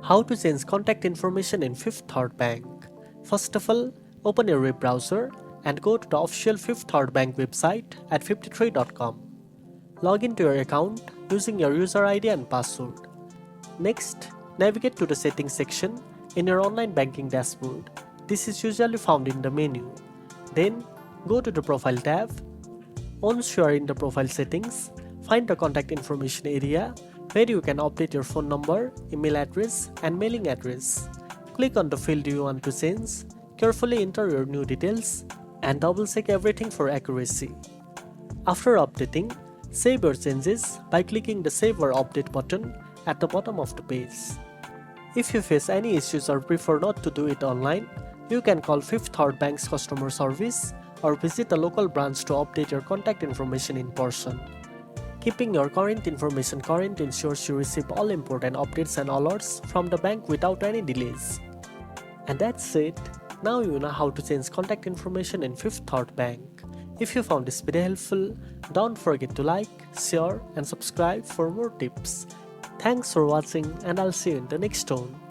How to change contact information in Fifth Third Bank. First of all, open your web browser and go to the official Fifth Third Bank website at 53.com. Log into your account using your user ID and password. Next, navigate to the settings section in your online banking dashboard. This is usually found in the menu. Then, go to the Profile tab. Once you are in the profile settings, find the contact information area where you can update your phone number, email address, and mailing address. Click on the field you want to change, carefully enter your new details, and double check everything for accuracy. After updating, save your changes by clicking the Save or Update button at the bottom of the page. If you face any issues or prefer not to do it online, you can call Fifth Third Bank's customer service or visit a local branch to update your contact information in person. Keeping your current information current ensures you receive all important updates and alerts from the bank without any delays. And that's it. Now you know how to change contact information in Fifth Third Bank. If you found this video helpful, don't forget to like, share, and subscribe for more tips. Thanks for watching, and I'll see you in the next one.